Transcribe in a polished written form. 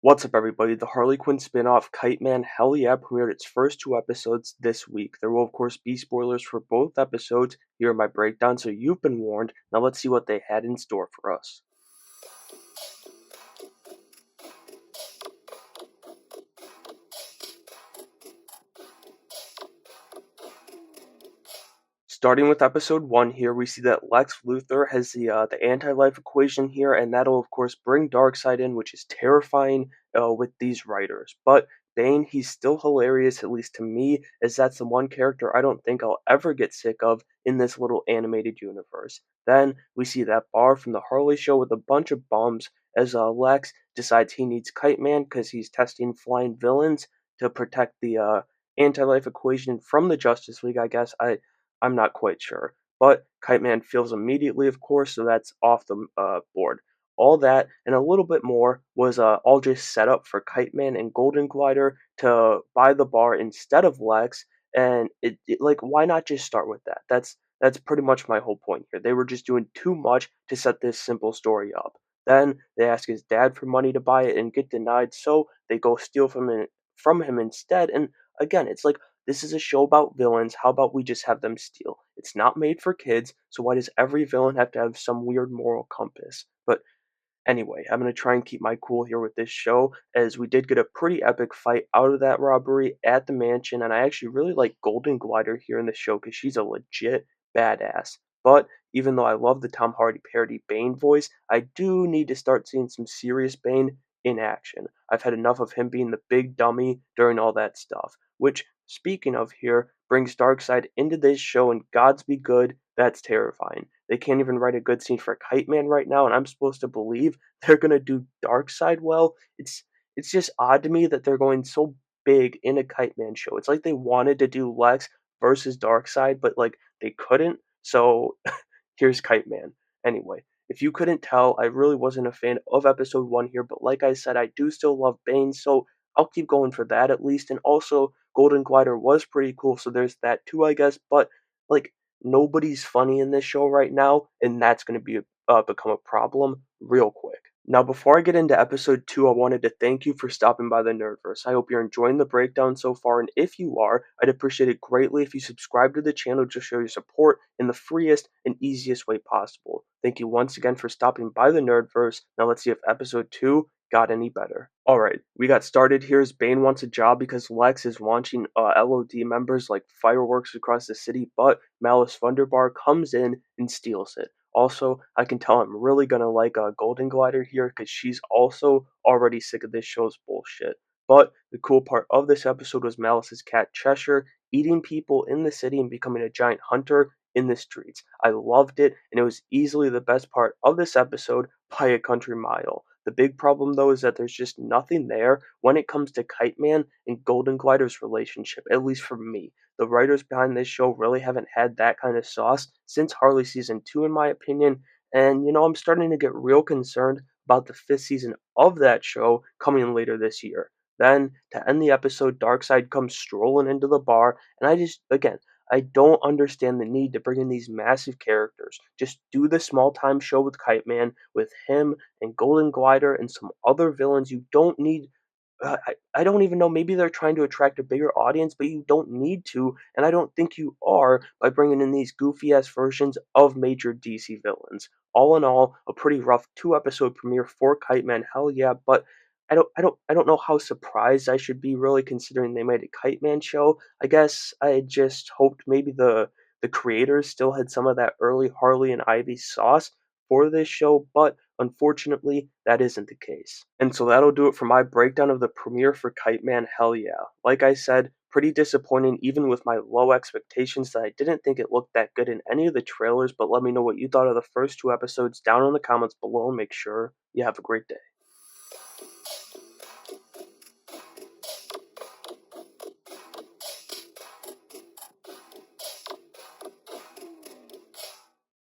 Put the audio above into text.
What's up, everybody? The Harley Quinn spin-off Kite Man Hell Yeah premiered its first two episodes this week. There will, of course, be spoilers for both episodes here in my breakdown, so you've been warned. Now let's see what they had in store for us. Starting with episode 1 here, we see that Lex Luthor has the anti-life equation here, and that'll, of course, bring Darkseid in, which is terrifying with these writers. But Bane, he's still hilarious, at least to me, as that's the one character I don't think I'll ever get sick of in this little animated universe. Then we see that bar from the Harley show with a bunch of bums as Lex decides he needs Kite Man because he's testing flying villains to protect the anti-life equation from the Justice League, I guess. I'm not quite sure. But Kite Man feels immediately, of course, so that's off the board. All that and a little bit more was all just set up for Kite Man and Golden Glider to buy the bar instead of Lex. And like, why not just start with that? That's pretty much my whole point here. They were just doing too much to set this simple story up. Then they ask his dad for money to buy it and get denied, so they go steal from him instead. And again, it's like this is a show about villains. How about we just have them steal? It's not made for kids, so why does every villain have to have some weird moral compass? But anyway, I'm going to try and keep my cool here with this show, as we did get a pretty epic fight out of that robbery at the mansion, and I actually really like Golden Glider here in the show because she's a legit badass. But even though I love the Tom Hardy parody Bane voice, I do need to start seeing some serious Bane in action. I've had enough of him being the big dummy during all that stuff, which, speaking of here, brings Darkseid into this show, and gods be good, that's terrifying. They can't even write a good scene for Kite Man right now, and I'm supposed to believe they're gonna do Darkseid well. It's just odd to me that they're going so big in a Kite Man show. It's like they wanted to do Lex versus Darkseid, but like they couldn't. So here's Kite Man. Anyway, if you couldn't tell, I really wasn't a fan of episode 1 here, but like I said, I do still love Bane, so I'll keep going for that at least. And also, Golden Glider was pretty cool, so there's that too, I guess. But like, nobody's funny in this show right now, and that's going to be become a problem real quick. Now, before I get into episode 2, I wanted to thank you for stopping by the Nerdverse. I hope you're enjoying the breakdown so far, and if you are, I'd appreciate it greatly if you subscribe to the channel to show your support in the freest and easiest way possible. Thank you once again for stopping by the Nerdverse. Now let's see if episode 2 got any better. Alright, we got started here as Bane wants a job because Lex is launching LOD members like fireworks across the city, but Malice Wunderbar comes in and steals it. Also, I can tell I'm really gonna like Golden Glider here because she's also already sick of this show's bullshit. But the cool part of this episode was Malice's cat Cheshire eating people in the city and becoming a giant hunter in the streets. I loved it, and it was easily the best part of this episode by a country mile. The big problem, though, is that there's just nothing there when it comes to Kite Man and Golden Glider's relationship, at least for me. The writers behind this show really haven't had that kind of sauce since Harley Season 2, in my opinion, and I'm starting to get real concerned about the 5th season of that show coming later this year. Then, to end the episode, Darkseid comes strolling into the bar, and again, I don't understand the need to bring in these massive characters. Just do the small time show with Kite Man, with him and Golden Glider and some other villains. You don't need. I don't even know. Maybe they're trying to attract a bigger audience, but you don't need to, and I don't think you are by bringing in these goofy ass versions of major DC villains. All in all, a pretty rough 2 episode premiere for Kite Man. Hell yeah, but I don't know how surprised I should be, really, considering they made a Kite Man show. I guess I just hoped maybe the creators still had some of that early Harley and Ivy sauce for this show, but unfortunately, that isn't the case. And so that'll do it for my breakdown of the premiere for Kite Man Hell Yeah. Like I said, pretty disappointing even with my low expectations that I didn't think it looked that good in any of the trailers, but let me know what you thought of the first 2 episodes down in the comments below and make sure you have a great day.